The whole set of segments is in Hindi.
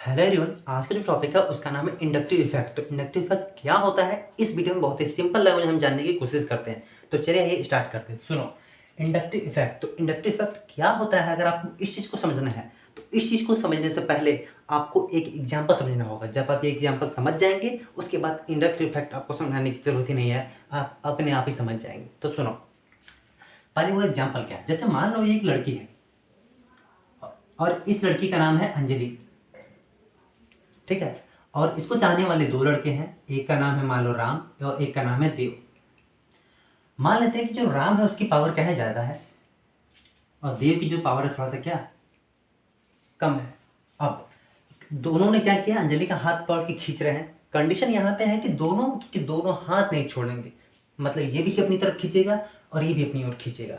हेलो एवरीवन, आज का जो टॉपिक है उसका नाम है इंडक्टिव इफेक्ट। तो इंडक्टिव इफेक्ट क्या होता है इस वीडियो में बहुत ही सिंपल लैंग्वेज में हम जानने की कोशिश करते हैं। तो चलिए ये स्टार्ट करते हैं। सुनो, इंडक्टिव इफेक्ट। तो इंडक्टिव इफेक्ट क्या होता है, अगर आपको इस चीज़ को समझना है तो इस चीज़ को समझने से पहले आपको एक एग्जाम्पल समझना होगा। जब आप ये एग्जाम्पल समझ जाएंगे उसके बाद इंडक्टिव इफेक्ट आपको समझाने की जरूरत ही नहीं है, आप अपने आप ही समझ जाएंगे। तो सुनो, पहले वो एग्जाम्पल क्या है। जैसे मान लो ये एक लड़की है और इस लड़की का नाम है अंजलि, ठीक है। और इसको चाहने वाले दो लड़के हैं, एक का नाम है मान लो राम और एक का नाम है देव। मान लेते हैं कि जो राम है उसकी पावर क्या है, ज़्यादा है, और देव की जो पावर है थोड़ा सा क्या कम है। अब दोनों ने क्या किया, अंजलि का हाथ पकड़ के खींच रहे हैं। कंडीशन यहाँ पे है कि दोनों हाथ नहीं छोड़ेंगे, मतलब ये भी अपनी तरफ खींचेगा और ये भी अपनी ओर खींचेगा।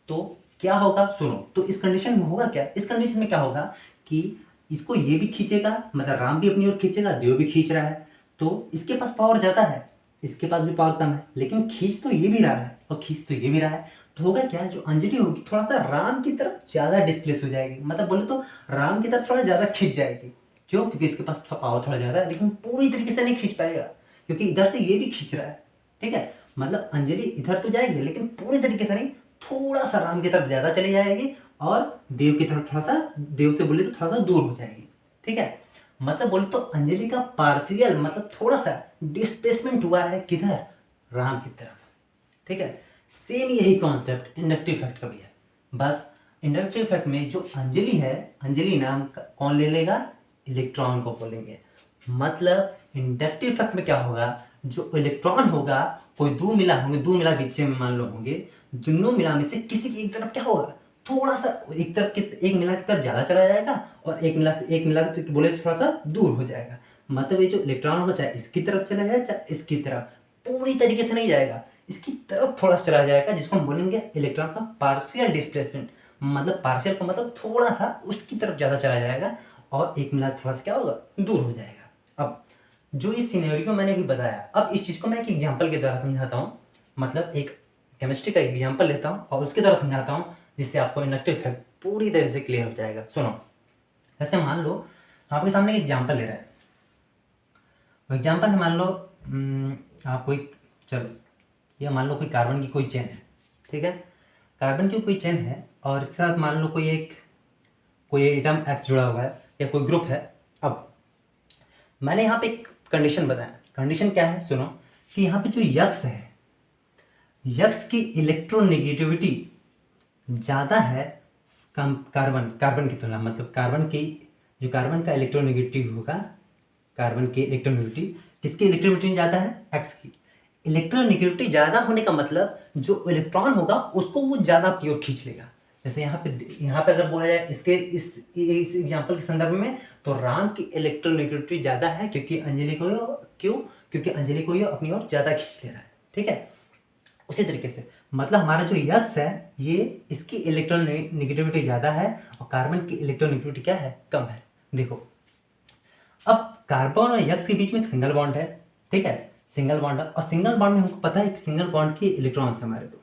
तो क्या होगा, सुनो। तो इस कंडीशन में होगा क्या, इस कंडीशन में क्या होगा कि इसको ये भी खींचेगा, मतलब राम भी अपनी ओर खींचेगा, देव भी खींच रहा है। तो इसके पास पावर ज़्यादा है, इसके पास भी पावर कम है, लेकिन खींच तो ये भी रहा है और खींच तो ये भी रहा है। तो होगा क्या, जो अंजलि होगी थोड़ा सा राम की तरफ ज़्यादा डिस्प्लेस हो जाएगी, मतलब बोले तो राम की तरफ थोड़ा ज़्यादा खींच जाएगी। क्यों, क्योंकि इसके पास पावर थोड़ा ज़्यादा है, लेकिन पूरी तरीके से नहीं खींच पाएगा क्योंकि इधर से ये भी खींच रहा है, ठीक है। मतलब अंजलि इधर तो जाएगी लेकिन पूरी तरीके से नहीं, थोड़ा सा राम की तरफ ज़्यादा चली जाएगी और देव की तरफ थोड़ा सा, देव से बोले तो थोड़ा सा दूर हो जाएगी, ठीक है। मतलब बोले तो अंजलि का पार्शियल मतलब थोड़ा सा डिस्प्लेसमेंट हुआ है, किधर, राम की तरफ, ठीक है। सेम यही कॉन्सेप्ट इंडक्टिव इफेक्ट का भी है। बस इंडक्टिव इफेक्ट में जो अंजलि है, अंजलि नाम का कौन ले लेगा, इलेक्ट्रॉन को बोलेंगे। मतलब इंडक्टिव इफेक्ट में क्या होगा, जो इलेक्ट्रॉन होगा कोई दो मिला होंगे, दो मिला बीच में मान लो होंगे, दोनों मिला में से किसी की एक तरफ क्या होगा, थोड़ा सा एक तरफ के, एक मिला की तरफ ज़्यादा चला जाएगा और एक मिला तो बोले तो थोड़ा सा दूर हो जाएगा। मतलब ये जो इलेक्ट्रॉन होगा चाहे इसकी तरफ चला जाए चाहे इसकी तरफ, पूरी तरीके से नहीं जाएगा, इसकी तरफ थोड़ा सा चला जाएगा, जिसको हम बोलेंगे इलेक्ट्रॉन का पार्शियल डिस्प्लेसमेंट। मतलब पार्शियल का मतलब थोड़ा सा उसकी तरफ ज़्यादा चला जाएगा और एक मिला थोड़ा सा क्या होगा, दूर हो जाएगा। अब जो इस सिनेरियो मैंने भी बताया, अब इस चीज़ को मैं एक एग्जाम्पल के द्वारा समझाता हूँ। मतलब एक केमिस्ट्री का एग्जाम्पल लेता हूँ और उसके द्वारा समझाता हूँ, जिससे आपको इंडक्टिव इफेक्ट पूरी तरह से क्लियर हो जाएगा। सुनो, जैसे मान लो आपके सामने एक एग्जाम्पल ले रहा है। वो एग्जाम्पल है, मान लो आप कोई, चलो ये मान लो कोई कार्बन की कोई चेन है, ठीक है। कार्बन की कोई चेन है और इसके साथ मान लो कोई एटम एक्स जुड़ा हुआ है या कोई ग्रुप है। अब मैंने यहाँ पे एक कंडीशन बताया। कंडीशन क्या है, सुनो, कि यहाँ पे जो यक्स है, यक्स की इलेक्ट्रोनेगेटिविटी ज़्यादा है कार्बन की तुलना। मतलब कार्बन का इलेक्ट्रोनेगेटिव होगा, कार्बन की इलेक्ट्रोनेगेटिविटी, किसकी इलेक्ट्रोनेगेटिविटी ज़्यादा है, एक्स की। इलेक्ट्रोनेगेटिविटी ज़्यादा होने का मतलब जो इलेक्ट्रॉन होगा उसको वो ज़्यादा की ओर खींच लेगा। जैसे यहाँ पे अगर बोला जाए इस एग्जाम्पल के संदर्भ में, तो राम की इलेक्ट्रोनेगेटिविटी ज़्यादा है क्योंकि अंजलि को ये अपनी ओर ज़्यादा खींच ले रहा है, ठीक है। उसी तरीके से मतलब हमारा जो यक्स है, ये इसकी इलेक्ट्रोनेगेटिविटी ज़्यादा है और कार्बन की इलेक्ट्रोनेगेटिविटी क्या है, कम है। देखो, अब कार्बन और यक्स के बीच में एक सिंगल बॉन्ड है, ठीक है, सिंगल बॉन्ड है। और सिंगल बॉन्ड में हमको पता है कि सिंगल बॉन्ड के इलेक्ट्रॉन्स है हमारे दो,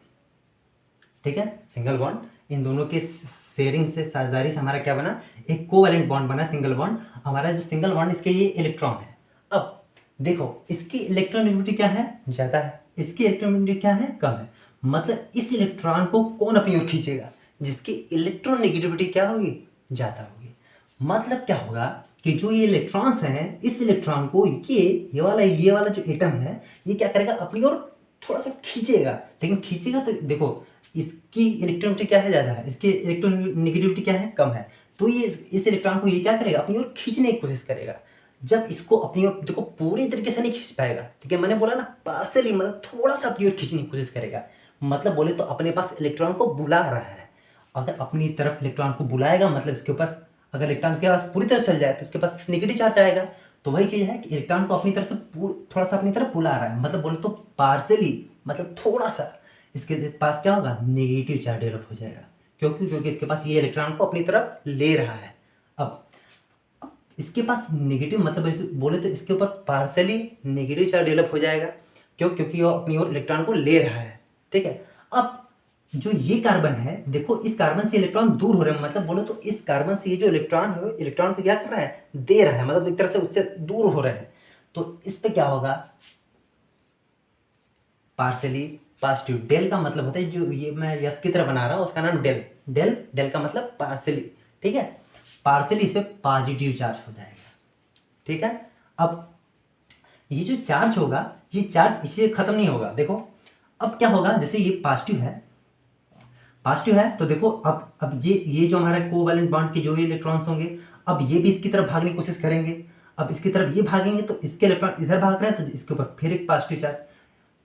ठीक है। सिंगल बॉन्ड, इन दोनों के शेयरिंग से, साझेदारी से हमारा क्या बना, एक कोवैलेंट बॉन्ड बना, सिंगल बॉन्ड। हमारा जो सिंगल बॉन्ड, इसके ये इलेक्ट्रॉन है। अब देखो, इसकी इलेक्ट्रोनेगेटिविटी क्या है, ज़्यादा है, इसकी इलेक्ट्रोनेगेटिविटी क्या है, कम है। मतलब इस इलेक्ट्रॉन को कौन अपनी ओर खींचेगा, जिसकी इलेक्ट्रोनेगेटिविटी क्या होगी, ज़्यादा होगी। मतलब क्या होगा कि जो ये इलेक्ट्रॉन्स हैं, इस इलेक्ट्रॉन को ये वाला जो एटम है, ये क्या करेगा, अपनी ओर थोड़ा सा खींचेगा। लेकिन खींचेगा तो देखो, इसकी इलेक्ट्रोनेगेटिविटी क्या है, ज़्यादा है, इसकी इलेक्ट्रोनेगेटिविटी क्या है, कम है। तो ये इस इलेक्ट्रॉन को ये क्या करेगा, अपनी ओर खींचने की कोशिश करेगा। जब इसको अपनी ओर, देखो पूरी तरीके से नहीं खींच पाएगा, ठीक है, मैंने बोला ना पार्शियली, मतलब थोड़ा सा अपनी ओर खींचने की कोशिश करेगा। मतलब बोले तो अपने पास इलेक्ट्रॉन को बुला रहा है। अगर अपनी तरफ इलेक्ट्रॉन को बुलाएगा, मतलब इसके पास अगर इलेक्ट्रॉन के पास पूरी तरह चल जाए तो इसके पास नेगेटिव चार्ज आएगा। तो वही चीज़ है कि इलेक्ट्रॉन को अपनी तरफ से थोड़ा सा अपनी तरफ बुला रहा है। मतलब बोले तो पार्शियली, मतलब थोड़ा सा इसके पास क्या होगा, नेगेटिव चार्ज डेवलप हो जाएगा। क्योंकि इसके पास ये इलेक्ट्रॉन को अपनी तरफ ले रहा है। अब इसके पास नेगेटिव, मतलब बोले तो इसके ऊपर पार्शियली नेगेटिव चार्ज डेवलप हो जाएगा। क्योंकि वो अपनी ओर इलेक्ट्रॉन को ले रहा है, ठीक है। अब जो ये कार्बन है, देखो इस कार्बन से इलेक्ट्रॉन दूर हो रहे हैं, मतलब बोलो तो इस कार्बन से ये जो इलेक्ट्रॉन है इलेक्ट्रॉन को क्या कर रहा है, दे रहा है, मतलब एक तरह से उससे दूर हो रहे हैं। तो इस पे क्या होगा, पार्शियली पॉजिटिव। डेल का मतलब होता है, जो ये मैं यस की तरह बना रहा हूँ उसका नाम डेल, डेल डेल का मतलब पार्शियली, ठीक है। पार्शियली इस पे पॉजिटिव चार्ज हो जाएगा, ठीक है। अब ये जो चार्ज होगा, ये चार्ज इससे खत्म नहीं होगा। देखो अब क्या होगा, जैसे ये पॉजिटिव है, पॉजिटिव है, तो देखो अब ये जो हमारा कोवैलेंट बॉन्ड के जो ये इलेक्ट्रॉन्स होंगे, अब ये भी इसकी तरफ भागने की कोशिश करेंगे। अब इसकी तरफ ये भागेंगे तो इसके इलेक्ट्रॉन इधर भाग रहे हैं, तो इसके ऊपर फिर एक पॉजिटिव चार्ज।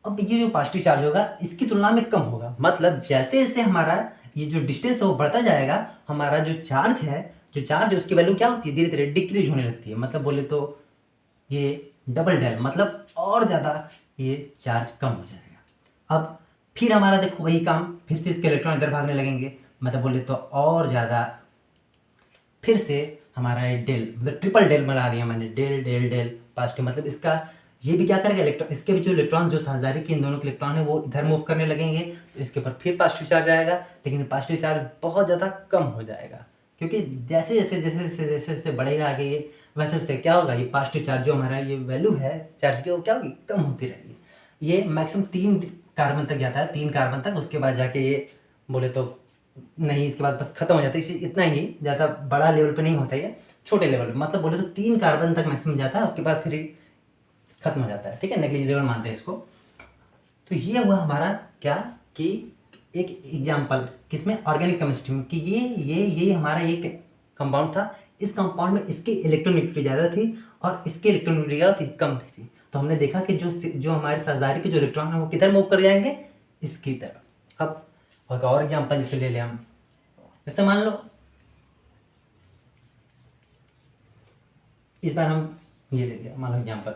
अब ये जो पॉजिटिव चार्ज होगा इसकी तुलना में कम होगा, मतलब जैसे जैसे हमारा ये जो डिस्टेंस है वो बढ़ता जाएगा, हमारा जो चार्ज है, जो चार्ज है उसकी वैल्यू क्या होती है, धीरे धीरे डिक्रीज होने लगती है। मतलब बोले तो ये डबल डेल, मतलब और ज़्यादा ये चार्ज कम हो जाएगा। अब फिर हमारा देखो वही काम, फिर से इसके इलेक्ट्रॉन इधर भागने लगेंगे, मतलब बोले तो और ज़्यादा, फिर से हमारा ये डेल, मतलब ट्रिपल डेल बना दिया मैंने, डेल डेल डेल पॉजिटिव। मतलब इसका ये भी क्या करेगा, इलेक्ट्रॉन, इसके भी जो इलेक्ट्रॉन, जो साझेदारी के इन दोनों के इलेक्ट्रॉन है वो इधर मूव करने लगेंगे, तो इसके ऊपर फिर पॉजिटिव चार्ज आएगा, लेकिन पॉजिटिव चार्ज बहुत ज़्यादा कम हो जाएगा, क्योंकि जैसे जैसे जैसे जैसे जैसे जैसे बढ़ेगा आगे ये, वैसे वैसे क्या होगा, ये पॉजिटिव चार्ज जो हमारा ये वैल्यू है चार्ज की, वो क्या होगी, कम होती रहेगी। ये मैक्सिमम 3 कार्बन तक जाता है, 3 कार्बन तक, उसके बाद जाके ये बोले तो नहीं, इसके बाद बस खत्म हो जाता है, इसी इतना ही, ज़्यादा बड़ा लेवल पे नहीं होता है, छोटे लेवल पे, मतलब बोले तो 3 कार्बन तक मैक्सिमम जाता है, उसके बाद फिर खत्म हो जाता है, ठीक है, नेग्लिजिबल मानते हैं इसको। तो ये हुआ हमारा क्या, कि एक एग्जाम्पल किसमें, ऑर्गेनिक केमिस्ट्री में, कि ये हमारा एक कंपाउंड था, इस कंपाउंड में इसकी इलेक्ट्रोनेगेटिविटी ज़्यादा थी और इसकी इलेक्ट्रोनेगेटिविटी कम थी। तो हमने देखा कि जो हमारे साझेदारी के जो इलेक्ट्रॉन है वो किधर मूव कर जाएंगे, इसकी तरफ। अब और एग्जाम्पल जैसे ले लें हम, जैसे मान लो इस बार हम ये ले लिया, मान लो एग्जाम्पल,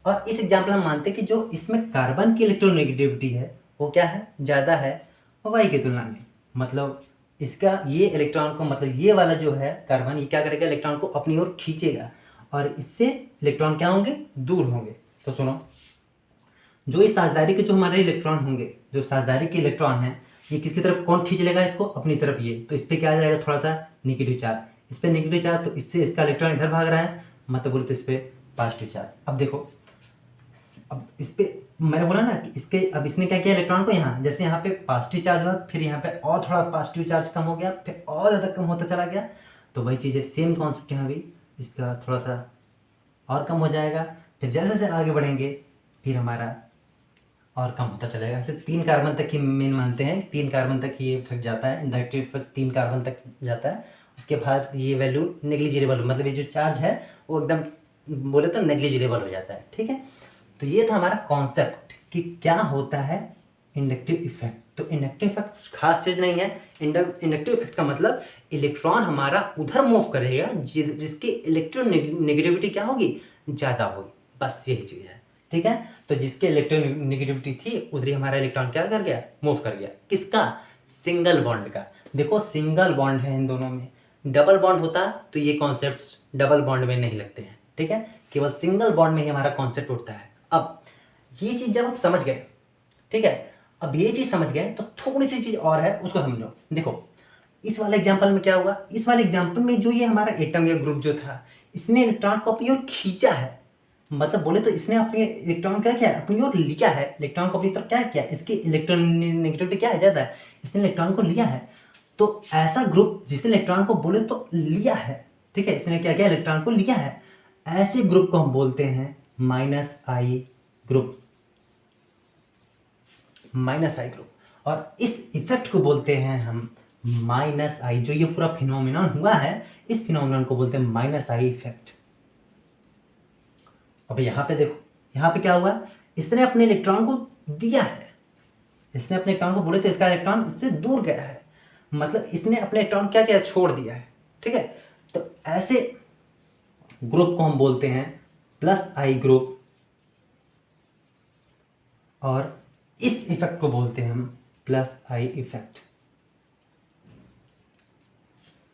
और इस एग्जाम्पल हम मानते हैं कि जो इसमें कार्बन की इलेक्ट्रोनेगेटिविटी है वो क्या है, ज़्यादा है वाई की तुलना में। मतलब इसका ये इलेक्ट्रॉन को, मतलब ये वाला जो है कार्बन, ये क्या करेगा, इलेक्ट्रॉन को अपनी ओर खींचेगा और इससे इलेक्ट्रॉन क्या होंगे, दूर होंगे। तो सुनो, जो इस साझेदारी के जो हमारे इलेक्ट्रॉन होंगे, जो साझेदारी के इलेक्ट्रॉन है, ये किसकी तरफ, कौन खींच लेगा इसको, अपनी तरफ ये, तो इस पर क्या आ जाएगा, थोड़ा सा निगेटिव चार्ज, इस पर नेगेटिव चार्ज, तो इससे इसका इलेक्ट्रॉन इधर भाग रहा है, मतलब बोलते इस पर पॉजिटिव चार्ज। अब देखो, अब इस पे मैंने बोला ना कि इसके, अब इसने क्या किया, इलेक्ट्रॉन को यहाँ, जैसे यहाँ पे पॉजिटिव चार्ज हुआ, फिर यहाँ पे और थोड़ा पॉजिटिव चार्ज कम हो गया, फिर और ज़्यादा कम होता चला गया। तो वही चीज़ है, सेम कॉन्सेप्ट यहाँ भी, इसका थोड़ा सा और कम हो जाएगा, फिर जैसे जैसे आगे बढ़ेंगे फिर हमारा और कम होता चलेगा। ऐसे 3 कार्बन तक ही मेन मानते हैं, 3 कार्बन तक ये इफेक्ट जाता है, इंडक्टिव इफेक्ट 3 कार्बन तक जाता है। उसके बाद ये वैल्यू नेग्लिजिबल, मतलब ये जो चार्ज है वो एकदम बोले तो नेग्लिजिबल हो जाता है, ठीक है। तो ये था हमारा कॉन्सेप्ट कि क्या होता है इंडक्टिव इफेक्ट। तो इंडक्टिव इफेक्ट खास चीज़ नहीं है। इंडक्टिव इफेक्ट का मतलब इलेक्ट्रॉन हमारा उधर मूव करेगा जिसकी इलेक्ट्रोनेगेटिविटी क्या होगी, ज़्यादा होगी, बस यही चीज़ है, ठीक है। तो जिसके इलेक्ट्रोनेगेटिविटी थी उधर ही हमारा इलेक्ट्रॉन क्या कर गया, मूव कर गया। किसका, सिंगल बॉन्ड का। देखो सिंगल बॉन्ड है इन दोनों में, डबल बॉन्ड होता तो ये कॉन्सेप्ट डबल बॉन्ड में नहीं लगते हैं, ठीक है, केवल सिंगल बॉन्ड में ही हमारा कॉन्सेप्ट उठता है। अब ये चीज़ जब आप समझ गए, ठीक है, अब ये चीज़ समझ गए तो थोड़ी सी चीज़ और है, उसको समझो। देखो इस वाले एग्जाम्पल में क्या हुआ, इस वाले एग्जाम्पल में जो ये हमारा एटम या ग्रुप जो था, इसने इलेक्ट्रॉन को अपनी ओर खींचा है, मतलब बोले तो इसने अपने इलेक्ट्रॉन क्या किया, अपनी ओर लिया है, इलेक्ट्रॉन को अपनी तरफ क्या किया, इसकी इलेक्ट्रोनेगेटिविटी क्या है, ज़्यादा है, इसने इलेक्ट्रॉन को लिया है। तो ऐसा ग्रुप जिसने इलेक्ट्रॉन को बोले तो लिया है, ठीक है, इसने क्या किया, इलेक्ट्रॉन को लिया है, ऐसे ग्रुप को हम बोलते हैं -I ग्रुप, -I ग्रुप। और इस इफेक्ट को बोलते हैं हम -I, जो ये पूरा फिनोमिनन हुआ है, इस फिनोमिनन को बोलते हैं -I इफेक्ट। अब यहाँ पे देखो, यहाँ पे क्या हुआ, इसने अपने इलेक्ट्रॉन को दिया है, इसने अपने इलेक्ट्रॉन को बोले तो इसका इलेक्ट्रॉन इससे दूर गया है, मतलब इसने अपने इलेक्ट्रॉन क्या किया, छोड़ दिया है, ठीक है। तो ऐसे ग्रुप को हम बोलते हैं +I ग्रुप, और इस इफेक्ट को बोलते हैं हम +I इफेक्ट,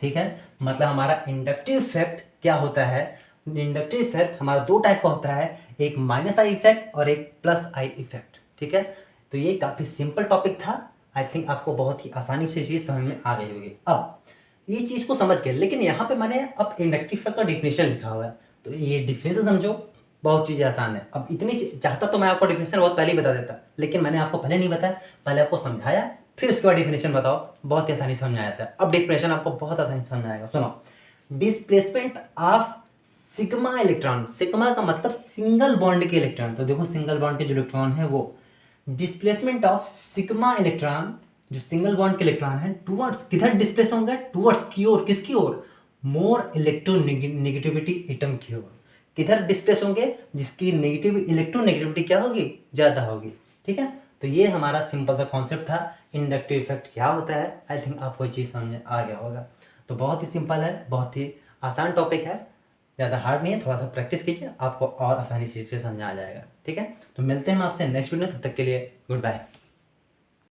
ठीक है। मतलब हमारा इंडक्टिव इफेक्ट क्या होता है, इंडक्टिव इफेक्ट हमारा 2 टाइप का होता है, एक -I इफेक्ट और एक +I इफेक्ट, ठीक है। तो ये काफ़ी सिंपल टॉपिक था, आई थिंक आपको बहुत ही आसानी से चीज़ समझ में आ गई होगी। अब ये चीज़ को समझ गए, लेकिन यहाँ पे मैंने अब इंडक्टिव इफेक्ट का डिफिनेशन लिखा हुआ है, तो ये डिफिनेशन समझो, बहुत चीज़ें आसान है। अब इतनी चाहता तो मैं आपको डिफिनेशन बहुत पहले ही बता देता, लेकिन मैंने आपको पहले नहीं बताया, पहले आपको समझाया, फिर उसके बाद डिफिनेशन बताओ, बहुत ही आसानी से समझ आ जाता है। अब डिफिनेशन आपको बहुत आसानी से समझ आएगा। सुनो, displacement of sigma electron, sigma का मतलब सिंगल बॉन्ड के इलेक्ट्रॉन, तो देखो सिंगल बॉन्ड के जो इलेक्ट्रॉन है वो डिस्प्लेसमेंट ऑफ सिग्मा इलेक्ट्रॉन, जो सिंगल बॉन्ड के इलेक्ट्रॉन है, टूवर्ड्स किधर डिस्प्लेस होंगे, टूवर्ड्स की ओर, किसकी ओर, मोर इलेक्ट्रोनेगेटिविटी एटम की ओर, किधर डिस्प्लेस होंगे, जिसकी नेगेटिव इलेक्ट्रोनेगेटिविटी क्या होगी, ज़्यादा होगी। ठीक है, तो ये हमारा सिंपल सा कॉन्सेप्ट था, इंडक्टिव इफेक्ट क्या होता है। आई थिंक आपको चीज़ समझ आ गया होगा। तो बहुत ही सिंपल है, बहुत ही आसान टॉपिक है, ज़्यादा हार्ड नहीं है, थोड़ा सा प्रैक्टिस कीजिए, आपको और आसानी से समझ आ जाएगा। ठीक है, तो मिलते हैं हम आपसे नेक्स्ट वीडियो, तब तक के लिए गुड बाय।